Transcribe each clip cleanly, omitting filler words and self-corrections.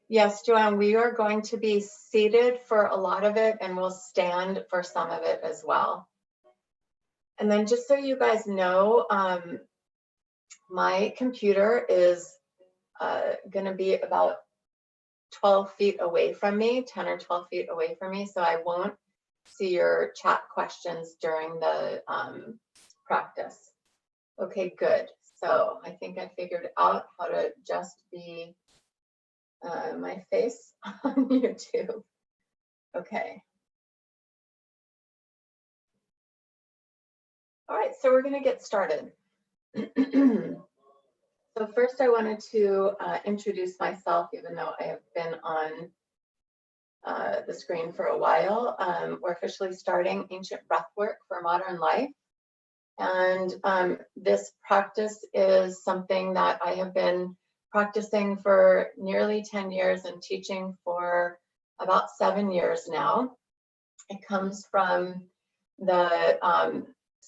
Yes, Joanne, we are going to be seated for a lot of it, and we'll stand for some of it as well. And then just so you guys know, my computer is going to be about 12 feet away from me, 10 or 12 feet away from me, so I won't see your chat questions during the practice. Okay, good. So I think I figured out how to just be my face on YouTube. Okay. All right, so we're going to get started. So first I wanted to introduce myself, even though I have been on the screen for a while. We're officially starting Ancient Breathwork for Modern Life. And this practice is something that I have been practicing for nearly 10 years and teaching for about 7 years now. It comes from the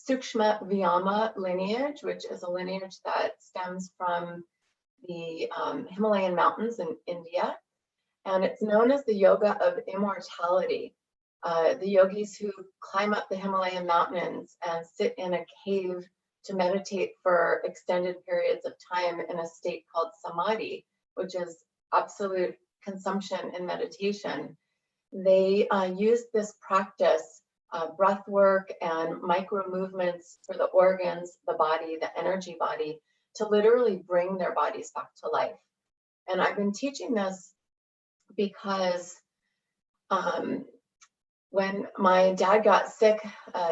Sukshma Vyama lineage, which is a lineage that stems from the Himalayan mountains in India. And it's known as the yoga of immortality. The yogis who climb up the Himalayan mountains and sit in a cave to meditate for extended periods of time in a state called Samadhi, which is absolute consumption in meditation. They use this practice, breath work and micro movements for the organs, the body, the energy body, to literally bring their bodies back to life. And I've been teaching this because when my dad got sick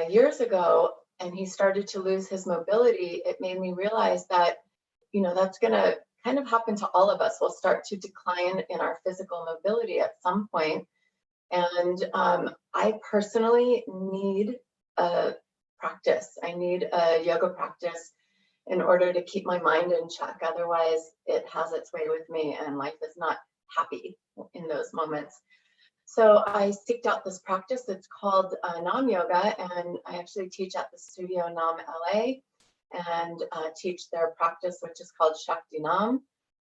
years ago and he started to lose his mobility, it made me realize that, you know, that's going to kind of happen to all of us. We'll start to decline in our physical mobility at some point. And I personally need a practice. I need a yoga practice in order to keep my mind in check. Otherwise, it has its way with me and life is not happy in those moments. So I seeked out this practice. It's called Nam Yoga, and I actually teach at the studio Nam LA and teach their practice, which is called Shakti Nam.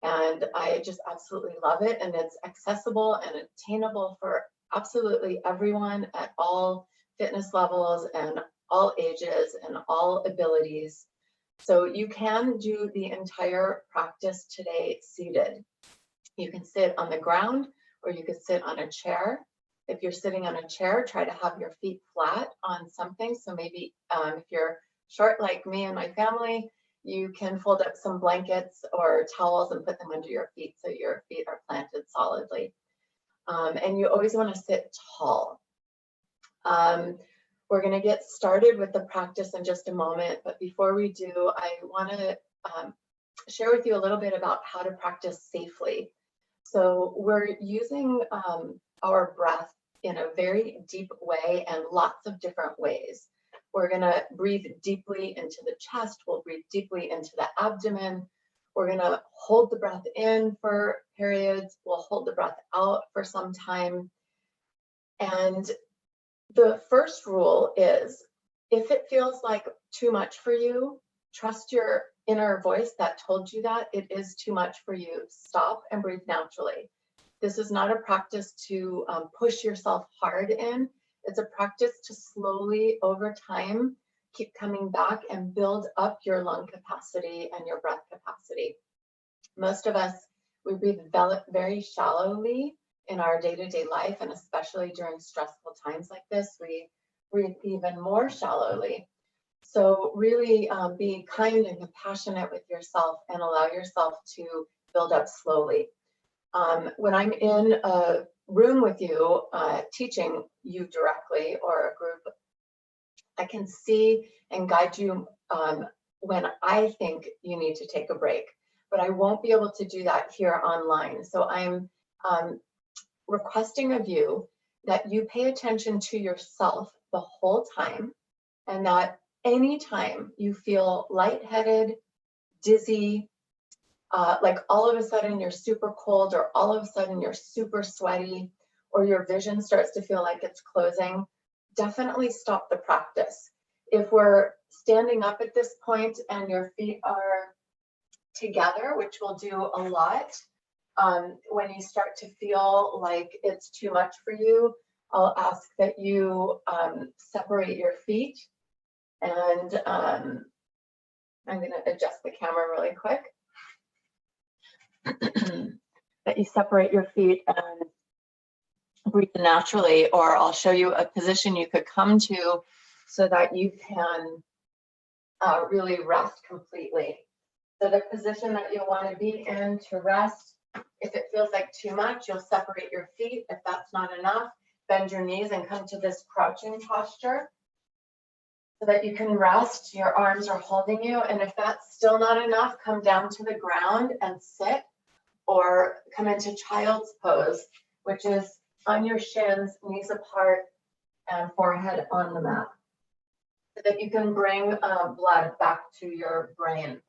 And I just absolutely love it. And it's accessible and attainable for absolutely everyone at all fitness levels and all ages and all abilities. So you can do the entire practice today seated. You can sit on the ground or you could sit on a chair. If you're sitting on a chair, try to have your feet flat on something. So maybe if you're short like me and my family, you can fold up some blankets or towels and put them under your feet so your feet are planted solidly. And you always want to sit tall. We're going to get started with the practice in just a moment, but before we do, I want to share with you a little bit about how to practice safely. So we're using our breath in a very deep way and lots of different ways. We're going to breathe deeply into the chest. We'll breathe deeply into the abdomen. We're going to hold the breath in for periods. We'll hold the breath out for some time. And the first rule is, if it feels like too much for you, trust your inner voice that told you that it is too much for you. Stop and breathe naturally. This is not a practice to push yourself hard in. It's a practice to slowly, over time, keep coming back and build up your lung capacity and your breath capacity. Most of us, we breathe very shallowly in our day-to-day life, and especially during stressful times like this, we breathe even more shallowly. So really be kind and compassionate with yourself and allow yourself to build up slowly. When I'm in a room with you, teaching you directly or a group, I can see and guide you when I think you need to take a break, but I won't be able to do that here online. So I'm requesting of you that you pay attention to yourself the whole time, and that anytime you feel lightheaded, dizzy, like all of a sudden you're super cold, or all of a sudden you're super sweaty, or your vision starts to feel like it's closing, definitely stop the practice. If we're standing up at this point and your feet are together, which we'll do a lot, When you start to feel like it's too much for you, I'll ask that you separate your feet, and I'm going to adjust the camera really quick. That you separate your feet and breathe naturally, or I'll show you a position you could come to so that you can really rest completely. So the position that you'll want to be in to rest, if it feels like too much, you'll separate your feet. If that's not enough, bend your knees and come to this crouching posture so that you can rest. Your arms are holding you. And if that's still not enough, come down to the ground and sit, or come into child's pose, which is on your shins, knees apart, and forehead on the mat, so that you can bring blood back to your brain.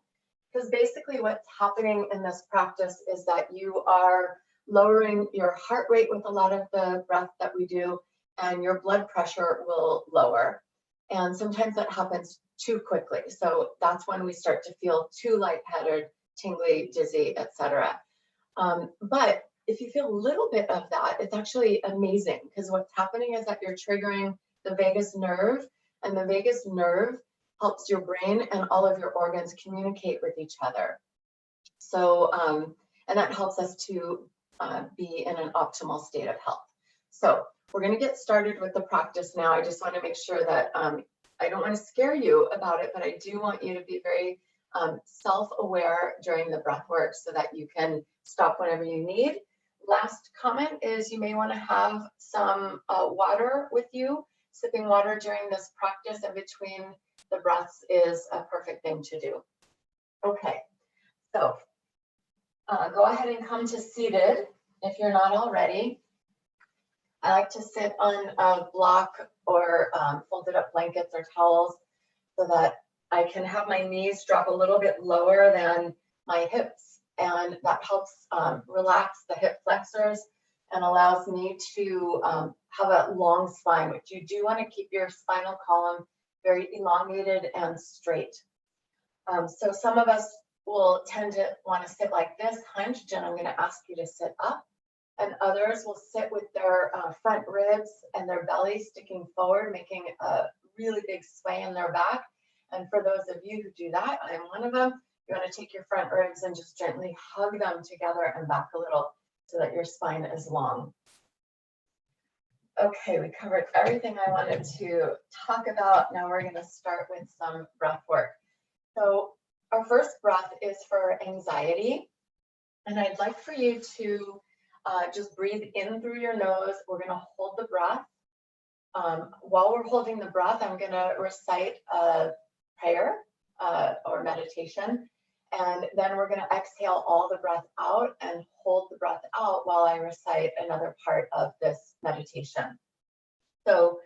Because basically what's happening in this practice is that you are lowering your heart rate with a lot of the breath that we do, and your blood pressure will lower. And sometimes that happens too quickly. So that's when we start to feel too lightheaded, tingly, dizzy, etc. But if you feel a little bit of that, it's actually amazing, because what's happening is that you're triggering the vagus nerve, and the vagus nerve helps your brain and all of your organs communicate with each other. So, and that helps us to be in an optimal state of health. So we're going to get started with the practice now. I just want to make sure that I don't want to scare you about it, but I do want you to be very self-aware during the breath work so that you can stop whenever you need. Last comment is you may want to have some water with you. Sipping water during this practice in between the breaths is a perfect thing to do. Okay, so go ahead and come to seated if you're not already. I like to sit on a block or folded up blankets or towels so that I can have my knees drop a little bit lower than my hips, and that helps relax the hip flexors and allows me to have a long spine, which you do want to keep your spinal column very elongated and straight. So some of us will tend to want to sit like this, hunched, and I'm going to ask you to sit up. And others will sit with their front ribs and their belly sticking forward, making a really big sway in their back. And for those of you who do that, I'm one of them, you want to take your front ribs and just gently hug them together and back a little so that your spine is long. Okay, we covered everything I wanted to talk about. Now we're going to start with some breath work. So our first breath is for anxiety. And I'd like for you to just breathe in through your nose. We're going to hold the breath. While we're holding the breath, I'm going to recite a prayer or meditation. And then we're going to exhale all the breath out and hold the breath out while I recite another part of this meditation. So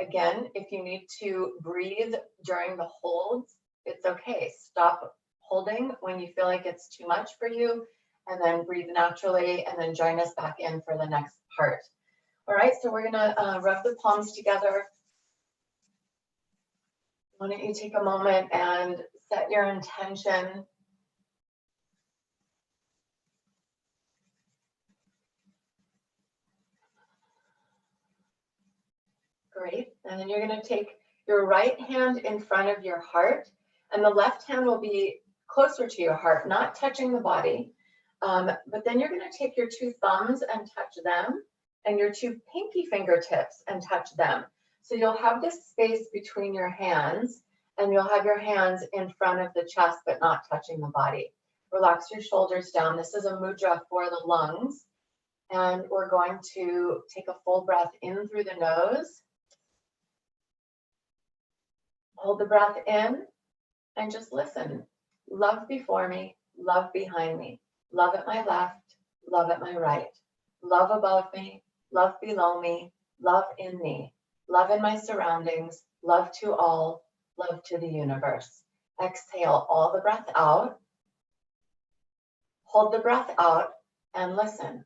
again, if you need to breathe during the holds, it's okay. Stop holding when you feel like it's too much for you, and then breathe naturally, and then join us back in for the next part. All right, so we're going to rub the palms together. Why don't you take a moment and set your intention. Great. And then you're going to take your right hand in front of your heart, and the left hand will be closer to your heart, not touching the body. But then you're going to take your two thumbs and touch them, and your two pinky fingertips and touch them. So you'll have this space between your hands, and you'll have your hands in front of the chest, but not touching the body. Relax your shoulders down. This is a mudra for the lungs. And we're going to take a full breath in through the nose. Hold the breath in and just listen. Love before me, love behind me, love at my left, love at my right, love above me, love below me, love in me, love in my surroundings, love to all, love to the universe. Exhale all the breath out. Hold the breath out and listen.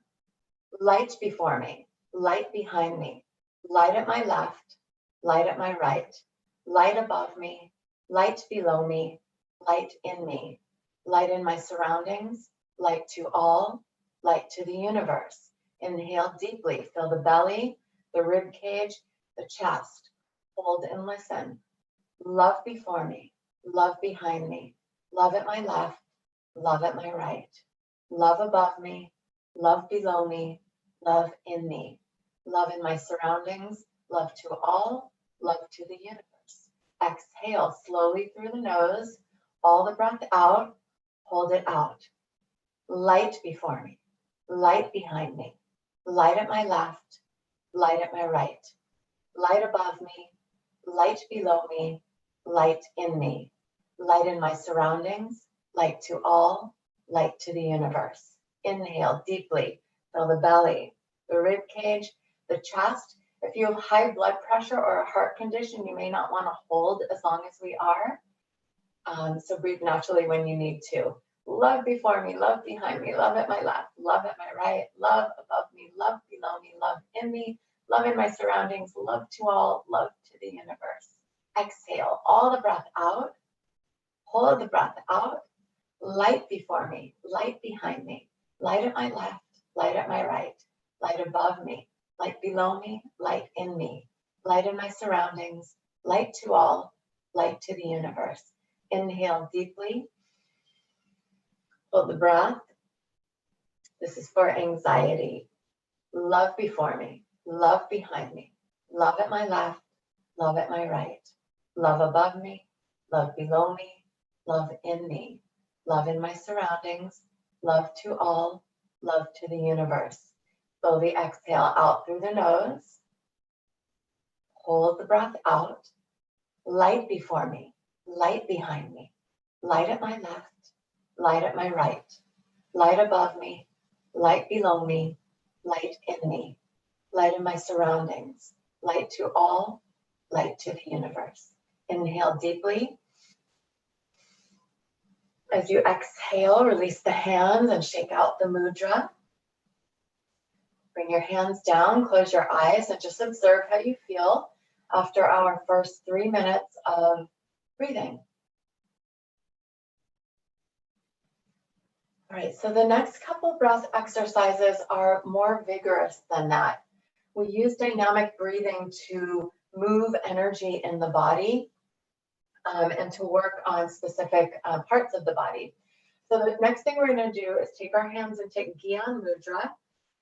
Light before me, light behind me, light at my left, light at my right, light above me, light below me, light in me, light in my surroundings, light to all, light to the universe. Inhale deeply, fill the belly, the rib cage, the chest. Hold and listen. Love before me, love behind me, love at my left, love at my right, love above me, love below me, love in me, love in my surroundings, love to all, love to the universe. Exhale slowly through the nose, all the breath out, hold it out. Light before me, light behind me, light at my left, light at my right, light above me, light below me, light in me, light in my surroundings, light to all, light to the universe. Inhale deeply, fill the belly, the rib cage, the chest. If you have high blood pressure or a heart condition, you may not want to hold as long as we are. So breathe naturally when you need to. Love before me, love behind me, love at my left, love at my right, love above me, love below me, love in me, love in my surroundings, love to all, love to the universe. Exhale all the breath out, hold the breath out, light before me, light behind me, light at my left, light at my right, light above me, light below me, light in me, light in my surroundings, light to all, light to the universe. Inhale deeply, hold the breath. This is for anxiety. Love before me, love behind me, love at my left, love at my right, love above me, love below me, love in me, love in my surroundings, love to all, love to the universe. Slowly exhale out through the nose. Hold the breath out. Light before me, light behind me, light at my left, light at my right, light above me, light below me, light in me, light in my surroundings, light to all, light to the universe. Inhale deeply. As you exhale, release the hands and shake out the mudra. Bring your hands down, close your eyes, and just observe how you feel after our first 3 minutes of breathing. All right, so the next couple breath exercises are more vigorous than that. We use dynamic breathing to move energy in the body and to work on specific parts of the body. So the next thing we're going to do is take our hands and take Gyan Mudra.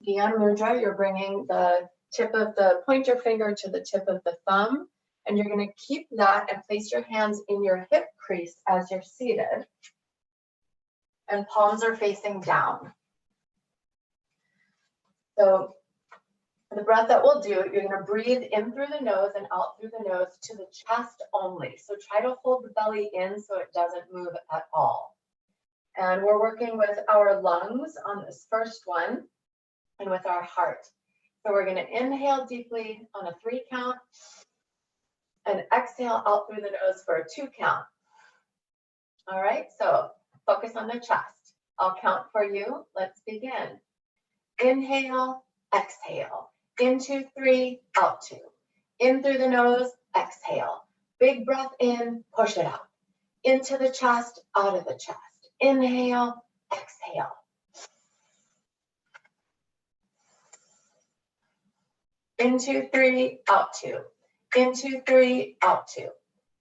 Gyan Mudra, you're bringing the tip of the pointer finger to the tip of the thumb, and you're going to keep that and place your hands in your hip crease as you're seated, and palms are facing down. So the breath that we'll do, you're going to breathe in through the nose and out through the nose to the chest only. So try to hold the belly in so it doesn't move at all. And we're working with our lungs on this first one and with our heart. So we're going to inhale deeply on a 3 count and exhale out through the nose for a 2 count. All right, so focus on the chest. I'll count for you. Let's begin. Inhale, exhale. In 2, 3, out 2. In through the nose, exhale. Big breath in, push it out. Into the chest, out of the chest. Inhale, exhale. In 2, 3, out 2. In 2, 3, out 2.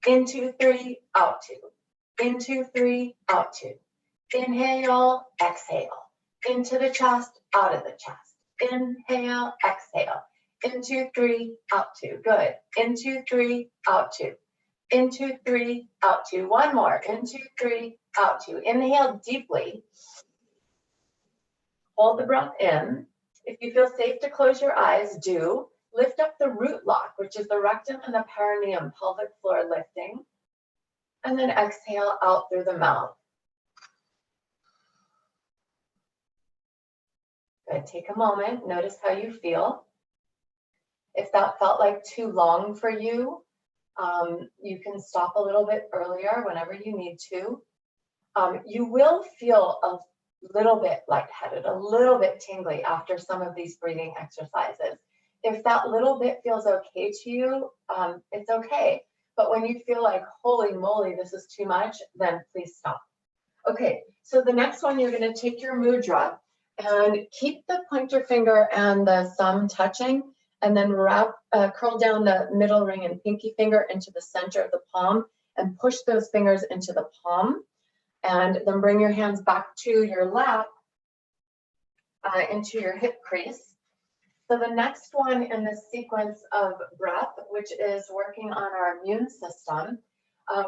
In 2, 3, out 2. In 2, 3, out 2. Inhale, exhale. Into the chest, out of the chest. Inhale, exhale. In 2, 3, out 2. Good. In 2, 3, out 2. In 2, 3, out 2. One more. In 2, 3, out 2. Inhale deeply. Hold the breath in. If you feel safe to close your eyes, do. Lift up the root lock, which is the rectum and the perineum, pelvic floor lifting. And then exhale out through the mouth. Good. Take a moment. Notice how you feel. If that felt like too long for you, you can stop a little bit earlier whenever you need to. You will feel a little bit lightheaded, a little bit tingly after some of these breathing exercises. If that little bit feels okay to you, it's okay. But when you feel like, holy moly, this is too much, then please stop. Okay, so the next one, you're going to take your mudra And keep the pointer finger and the thumb touching, and then curl down the middle ring and pinky finger into the center of the palm and push those fingers into the palm. And then bring your hands back to your lap, into your hip crease. So the next one in this sequence of breath, which is working on our immune system,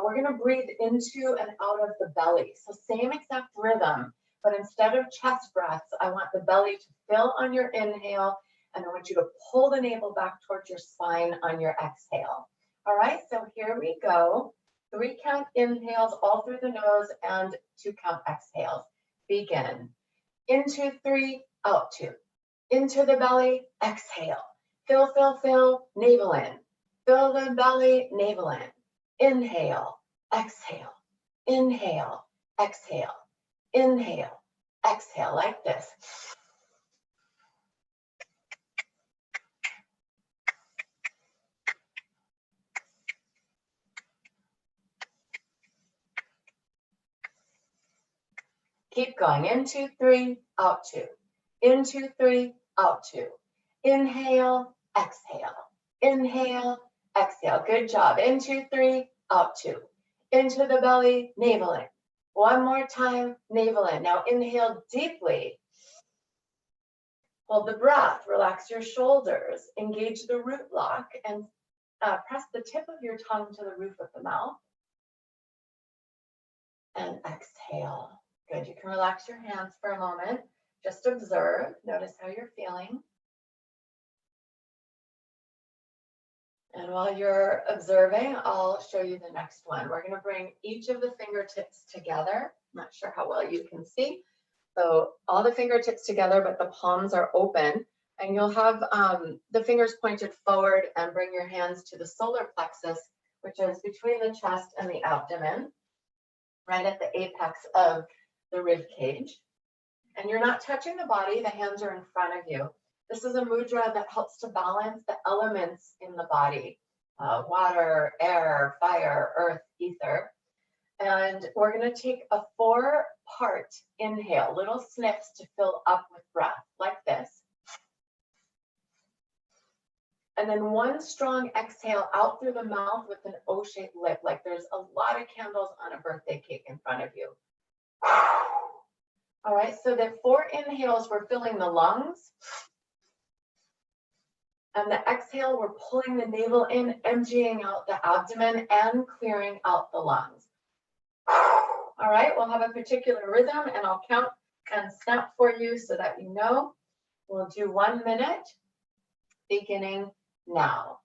we're going to breathe into and out of the belly. So same exact rhythm, but instead of chest breaths, I want the belly to fill on your inhale, and I want you to pull the navel back towards your spine on your exhale. All right, so here we go. 3 count inhales all through the nose and 2 count exhales. Begin. In 2, 3, out 2. Into the belly, exhale. Fill, fill, fill, navel in. Fill the belly, navel in. Inhale, exhale, inhale, exhale, inhale, exhale, like this. Keep going. In 2, 3, out 2. In 2, 3, out 2. Inhale, exhale. Inhale, exhale. Good job. In 2, 3, out 2. Into the belly, navel in. One more time, navel in. Now inhale deeply. Hold the breath. Relax your shoulders. Engage the root block and press the tip of your tongue to the roof of the mouth. And exhale. Good. You can relax your hands for a moment. Just observe. Notice how you're feeling. And while you're observing, I'll show you the next one. We're going to bring each of the fingertips together. I'm not sure how well you can see. So all the fingertips together, but the palms are open. And you'll have the fingers pointed forward, and bring your hands to the solar plexus, which is between the chest and the abdomen, right at the apex of the rib cage. And you're not touching the body, the hands are in front of you. This is a mudra that helps to balance the elements in the body, water, air, fire, earth, ether. And we're going to take a 4-part inhale, little sniffs to fill up with breath, like this. And then 1 strong exhale out through the mouth with an O-shaped lip, like there's a lot of candles on a birthday cake in front of you. All right, so the 4 inhales, we're filling the lungs. And the exhale, we're pulling the navel in, emptying out the abdomen and clearing out the lungs. All right, we'll have a particular rhythm, and I'll count and snap for you so that you know. We'll do 1 minute, beginning now.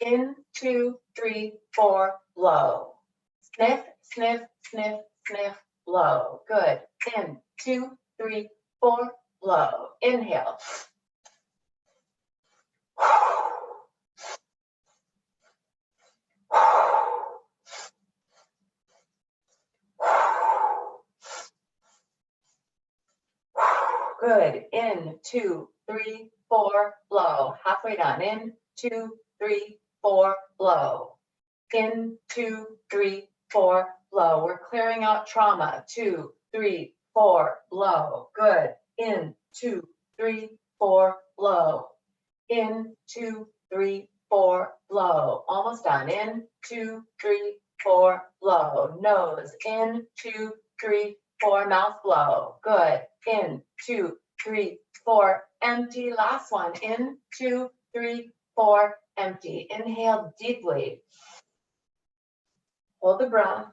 In, 2, 3, 4, blow. Sniff, sniff, sniff, sniff, blow. Good. In, 2, 3, 4, blow. Inhale. Good. In, 2, 3, 4, blow. Halfway done. In, 2, 3, 4, blow. In, 2, 3, 4, blow. We're clearing out trauma. 2, 3, 4, blow. Good. In, 2, 3, 4, blow. In, 2, 3, 4, blow. Almost done. In, 2, 3, 4, blow. Nose. In, 2, 3, 4, mouth blow. Good. In, 2, 3, 4, empty. Last one. In, 2, 3, 4, empty. Inhale deeply. Hold the breath.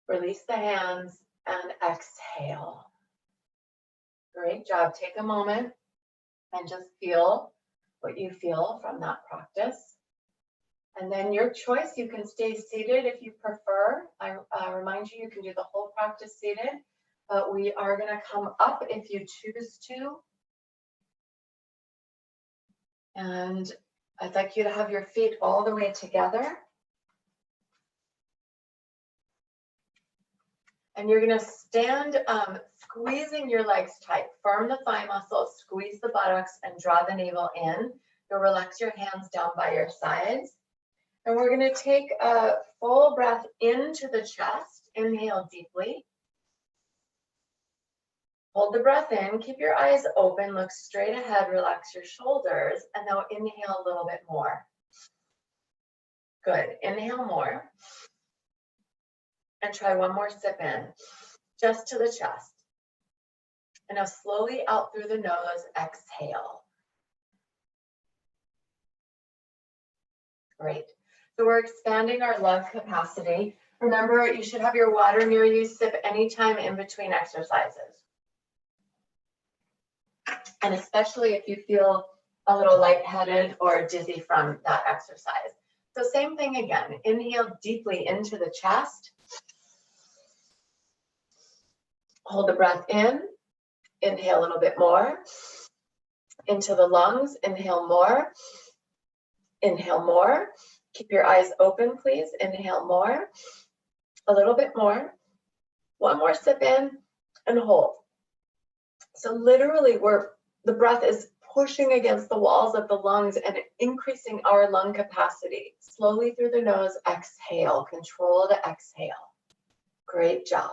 Release the hands and exhale. Great job. Take a moment and just feel what you feel from that practice. And then your choice, you can stay seated if you prefer. I remind you, you can do the whole practice seated, but we are going to come up if you choose to. And I'd like you to have your feet all the way together. And you're going to stand squeezing your legs tight. Firm the thigh muscles, squeeze the buttocks, and draw the navel in. You'll relax your hands down by your sides. And we're going to take a full breath into the chest. Inhale deeply. Hold the breath in, keep your eyes open, look straight ahead, relax your shoulders, and now inhale a little bit more. Good, inhale more. And try one more sip in, just to the chest. And now slowly out through the nose, exhale. Great. So we're expanding our lung capacity. Remember, you should have your water near you. Sip anytime in between exercises. And especially if you feel a little lightheaded or dizzy from that exercise. So same thing again. Inhale deeply into the chest. Hold the breath in. Inhale a little bit more. Into the lungs. Inhale more. Inhale more. Keep your eyes open, please. Inhale more. A little bit more. One more sip in and hold. So literally the breath is pushing against the walls of the lungs and increasing our lung capacity. Slowly through the nose, exhale. Controlled exhale. Great job.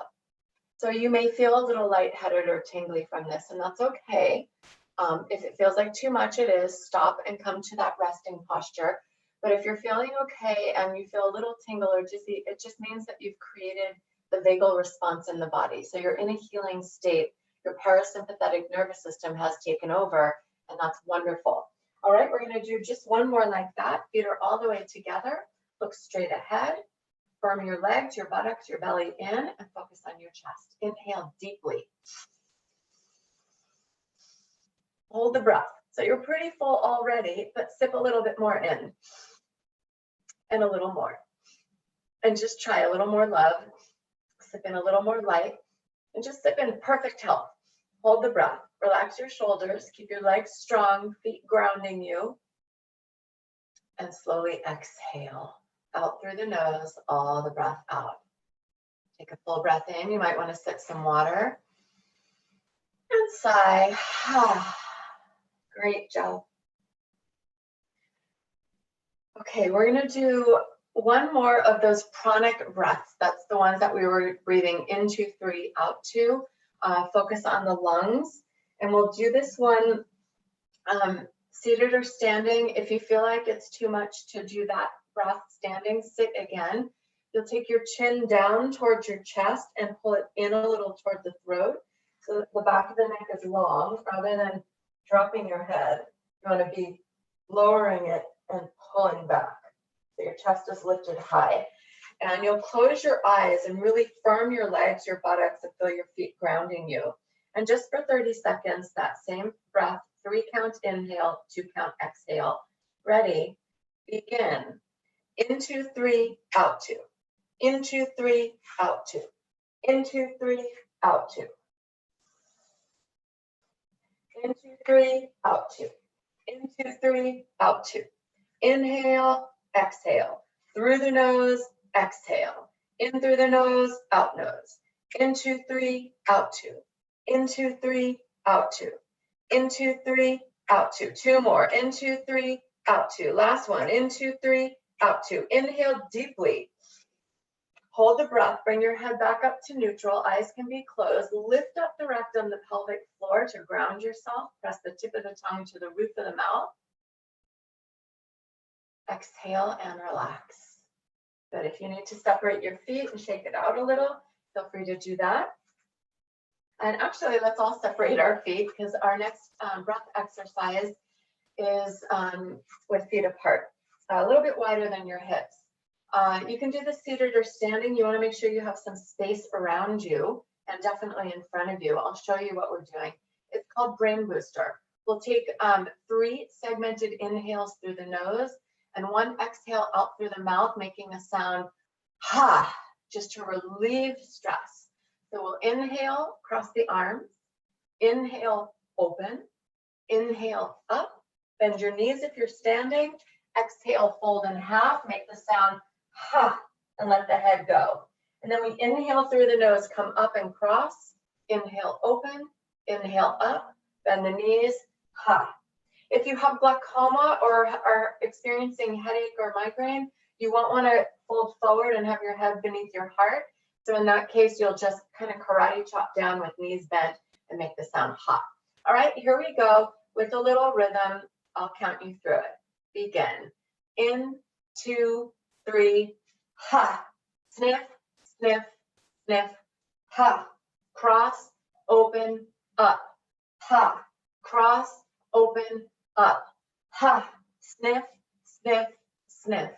So you may feel a little lightheaded or tingly from this, and that's okay. If it feels like too much, it is. Stop and come to that resting posture. But if you're feeling okay and you feel a little tingle or dizzy, it just means that you've created the vagal response in the body. So you're in a healing state. Your parasympathetic nervous system has taken over, and that's wonderful. All right, we're going to do just one more like that. Feet are all the way together. Look straight ahead. Firm your legs, your buttocks, your belly in, and focus on your chest. Inhale deeply. Hold the breath. So you're pretty full already, but sip a little bit more in. And a little more. And just try a little more love. Sip in a little more light. And just sip in perfect health. Hold the breath. Relax your shoulders. Keep your legs strong, feet grounding you. And slowly exhale. Out through the nose, all the breath out. Take a full breath in. You might want to sip some water. And sigh. Great job. Okay, we're going to do one more of those pranic breaths. That's the ones that we were breathing in 2, 3, out 2. Focus on the lungs. And we'll do this one seated or standing. If you feel like it's too much to do that breath standing, sit again. You'll take your chin down towards your chest and pull it in a little toward the throat. So that the back of the neck is long rather than dropping your head. You want to be lowering it and pulling back. So your chest is lifted high. And you'll close your eyes and really firm your legs, your buttocks, and feel your feet grounding you. And just for 30 seconds, that same breath, 3 count inhale, 2 count exhale. Ready? Begin. In 2, 3, out 2. In 2, 3, out 2. In 2, 3, out 2. In 2, 3, out 2. In 2, 3, out 2. Inhale, exhale. Through the nose, exhale. In through the nose, out nose. In 2, 3, out 2. In 2, 3, out 2. In 2, 3, out 2. 2 more. In 2, 3, out 2. Last one. In 2, 3, out 2. Inhale deeply. Hold the breath. Bring your head back up to neutral. Eyes can be closed. Lift up the rectum, the pelvic floor to ground yourself. Press the tip of the tongue to the roof of the mouth. Exhale and relax. Good. If you need to separate your feet and shake it out a little, feel free to do that. And actually, let's all separate our feet because our next breath exercise is with feet apart, a little bit wider than your hips. You can do this seated or standing. You want to make sure you have some space around you and definitely in front of you. I'll show you what we're doing. It's called Brain Booster. We'll take 3 segmented inhales through the nose and 1 exhale out through the mouth, making a sound, ha, just to relieve stress. So we'll inhale, cross the arms, inhale, open, inhale, up, bend your knees if you're standing, exhale, fold in half, make the sound, ha, and let the head go. And then we inhale through the nose, come up and cross, inhale, open, inhale, up, bend the knees, ha. If you have glaucoma or are experiencing headache or migraine, you won't want to fold forward and have your head beneath your heart. So in that case, you'll just kind of karate chop down with knees bent. and make the sound ha. All right, here we go with a little rhythm. I'll count you through it. Begin. In, 2, 3, ha. Sniff, sniff, sniff, ha. Cross, open, up, ha. Cross, open, up, ha. Sniff, sniff, sniff,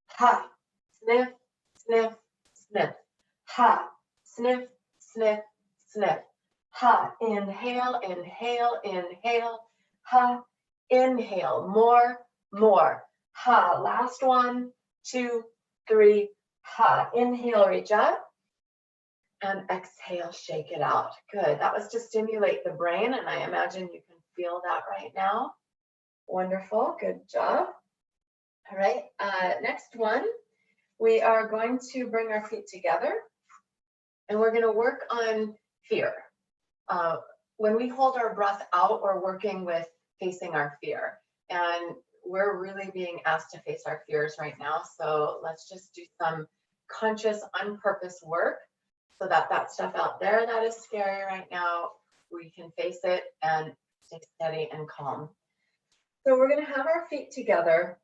ha. Sniff, sniff, sniff, ha. Sniff, sniff, sniff, ha. Inhale, inhale, inhale, ha. Inhale, more, more, ha. Last 1, 2, 3, ha. Inhale, reach up, and exhale, shake it out. Good. That was to stimulate the brain, and I imagine you can feel that right now. Wonderful. Good job. All right. Next one, we are going to bring our feet together, and we're going to work on fear. When we hold our breath out, we're working with facing our fear, and we're really being asked to face our fears right now. So let's just do some conscious, on purpose work so that that stuff out there that is scary right now, we can face it and stay steady and calm. So we're going to have our feet together.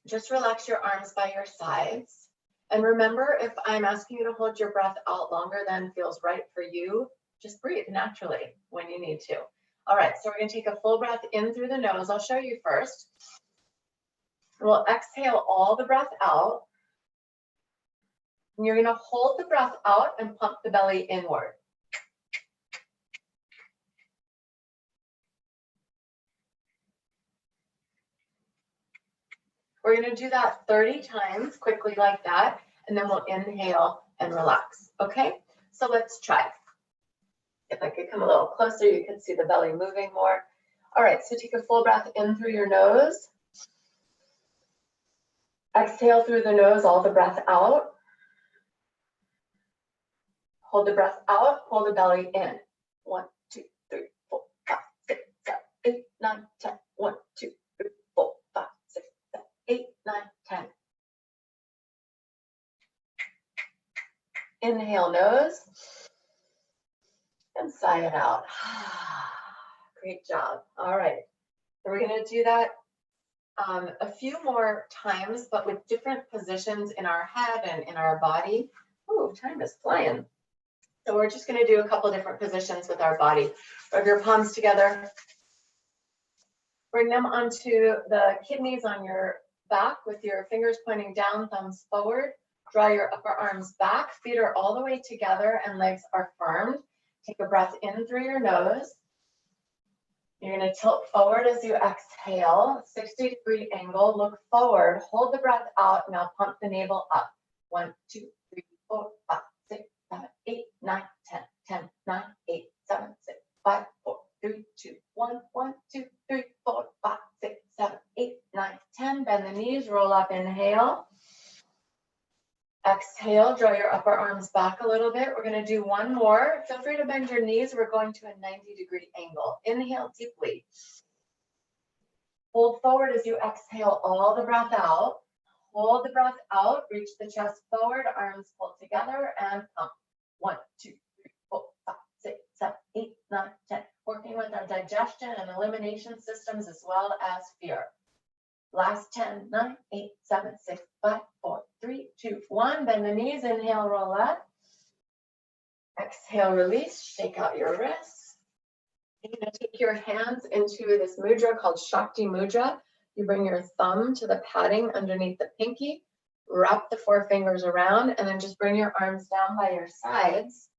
Just relax your arms by your sides. And remember, if I'm asking you to hold your breath out longer than feels right for you, just breathe naturally when you need to. All right, so we're going to take a full breath in through the nose. I'll show you first. We'll exhale all the breath out. And you're going to hold the breath out and pump the belly inward. We're going to do that 30 times quickly like that, and then we'll inhale and relax. Okay, so let's try. If I could come a little closer, you can see the belly moving more. All right, so take a full breath in through your nose. Exhale through the nose, all the breath out. Hold the breath out, pull the belly in. 1, 2, 3, 4, 5, 6, 7, 8, 9, 10. 1, 2, 3, 4, 5, 6, 7, 8, 9, 10. Inhale, nose. And sigh it out. Great job. All right. So we're going to do that a few more times, but with different positions in our head and in our body. Oh, time is flying. So we're just going to do a couple different positions with our body. Rub your palms together. Bring them onto the kidneys on your back with your fingers pointing down, thumbs forward. Draw your upper arms back. Feet are all the way together and legs are firmed. Take a breath in through your nose. You're going to tilt forward as you exhale, 60-degree angle, look forward, hold the breath out, now pump the navel up. 1, 2, 3, 4, 5, 6, 7, 8, 9, 10, 10, 9, 8, 7, 6, 5, 4, 3, 2, 1, 1, 2, 3, 4, 5, 6, 7, 8, 9, 10. Bend the knees, roll up, inhale. Exhale, draw your upper arms back a little bit. We're going to do one more. Feel free to bend your knees. We're going to a 90-degree angle. Inhale deeply. Hold forward as you exhale all the breath out. Hold the breath out. Reach the chest forward. Arms pulled together and pump. 1, 2, 3, 4, 5, 6, 7, 8, 9, 10. Working with our digestion and elimination systems as well as fear. Last 10, 9, 8, 7, 6, 5, 4, 3, 2, 1. Bend the knees. Inhale, roll up. Exhale, release. Shake out your wrists. You're going to take your hands into this mudra called Shakti Mudra. You bring your thumb to the padding underneath the pinky. Wrap the 4 fingers around, and then just bring your arms down by your sides.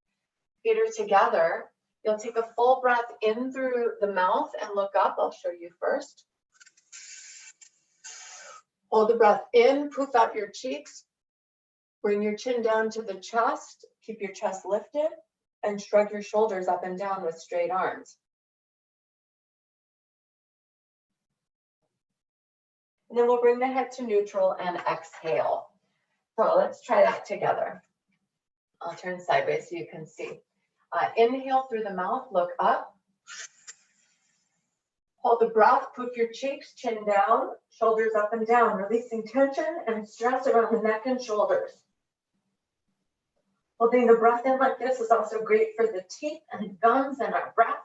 Feet are together. You'll take a full breath in through the mouth and look up. I'll show you first. Hold the breath in, poof out your cheeks. Bring your chin down to the chest. Keep your chest lifted and shrug your shoulders up and down with straight arms. And then we'll bring the head to neutral and exhale. So let's try that together. I'll turn sideways so you can see. Inhale through the mouth, look up. Hold the breath, poof your cheeks, chin down, shoulders up and down, releasing tension and stress around the neck and shoulders. Holding the breath in like this is also great for the teeth and gums and our breath.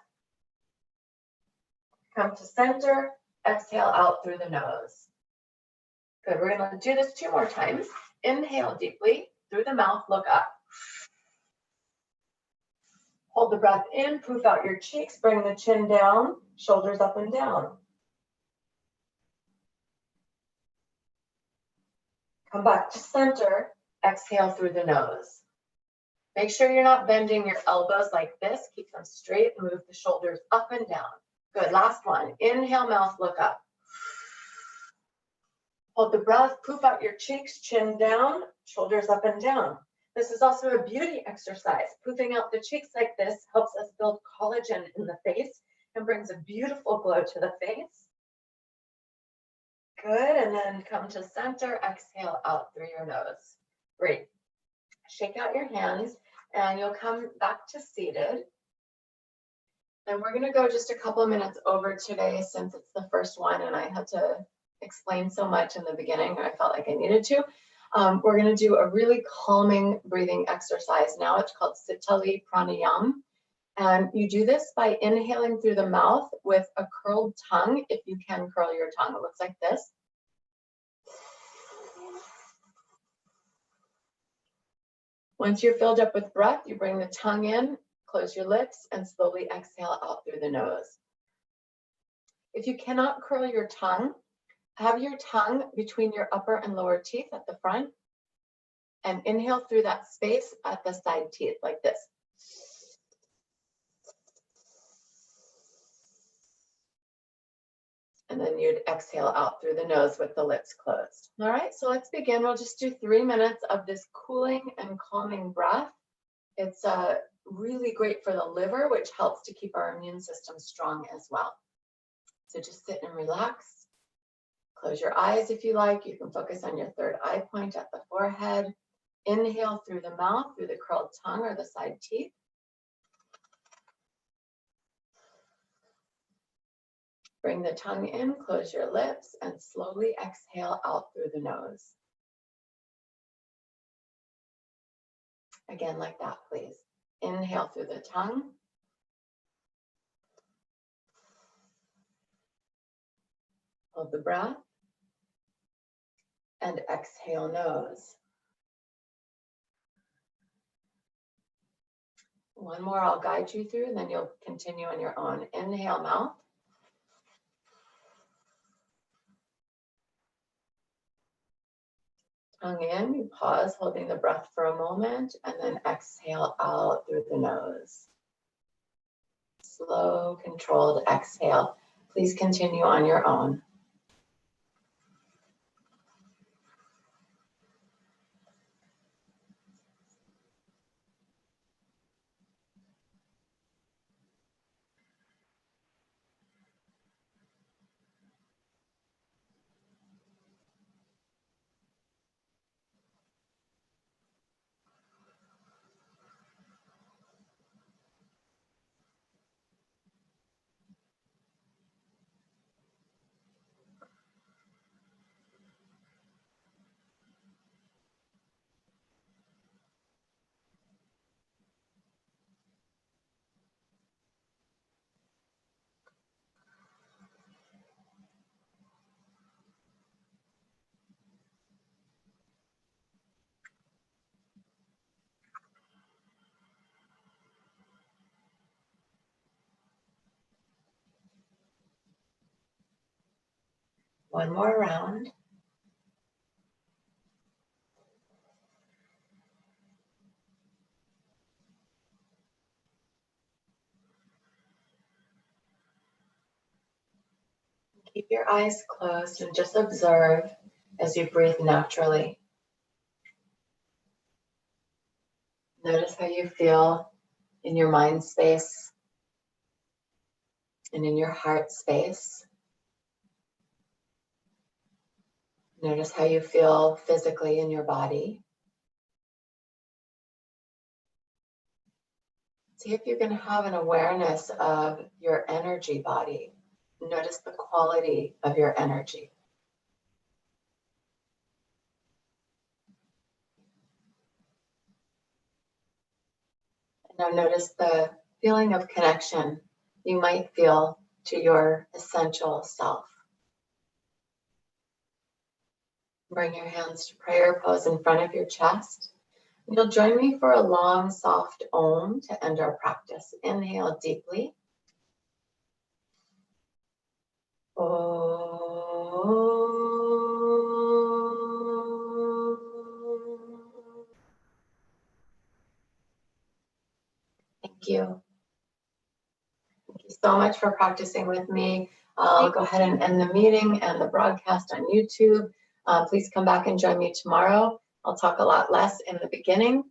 Come to center, exhale out through the nose. Good, we're gonna do this 2 more times. Inhale deeply through the mouth, look up. Hold the breath in, poof out your cheeks, bring the chin down, shoulders up and down. Come back to center, exhale through the nose. Make sure you're not bending your elbows like this. Keep them straight and move the shoulders up and down. Good, last one. Inhale, mouth, look up. Hold the breath, poof out your cheeks, chin down, shoulders up and down. This is also a beauty exercise. Poofing out the cheeks like this helps us build collagen in the face and brings a beautiful glow to the face. Good, and then come to center, exhale out through your nose. Great. Shake out your hands and you'll come back to seated. And we're gonna go just a couple of minutes over today since it's the first one and I had to explain so much in the beginning. I felt like I needed to. We're going to do a really calming breathing exercise now. It's called Sitali Pranayam. And you do this by inhaling through the mouth with a curled tongue, if you can curl your tongue. It looks like this. Once you're filled up with breath, you bring the tongue in, close your lips, and slowly exhale out through the nose. If you cannot curl your tongue, have your tongue between your upper and lower teeth at the front and inhale through that space at the side teeth like this. And then you'd exhale out through the nose with the lips closed. All right, so let's begin. We'll just do 3 minutes of this cooling and calming breath. It's really great for the liver, which helps to keep our immune system strong as well. So just sit and relax. Close your eyes if you like. You can focus on your third eye point at the forehead. Inhale through the mouth, through the curled tongue or the side teeth. Bring the tongue in, close your lips, and slowly exhale out through the nose. Again, like that, please. Inhale through the tongue. Hold the breath. And exhale, nose. One more I'll guide you through, and then you'll continue on your own. Inhale, mouth. Tongue in, you pause, holding the breath for a moment, and then exhale out through the nose. Slow, controlled exhale. Please continue on your own. One more round. Keep your eyes closed and just observe as you breathe naturally. Notice how you feel in your mind space and in your heart space. Notice how you feel physically in your body. See if you can have an awareness of your energy body. Notice the quality of your energy. Now notice the feeling of connection you might feel to your essential self. Bring your hands to prayer pose in front of your chest. You'll join me for a long, soft Om to end our practice. Inhale deeply. Om. Thank you. Thank you so much for practicing with me. I'll go ahead and end the meeting and the broadcast on YouTube. Please come back and join me tomorrow. I'll talk a lot less in the beginning,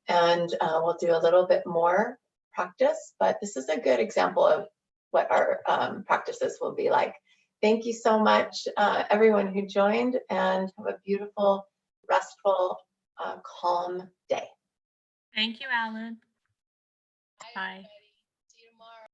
and we'll do a little bit more practice, but this is a good example of what our practices will be like. Thank you so much, everyone who joined, and have a beautiful, restful, calm day. Thank you, Allyn. Bye.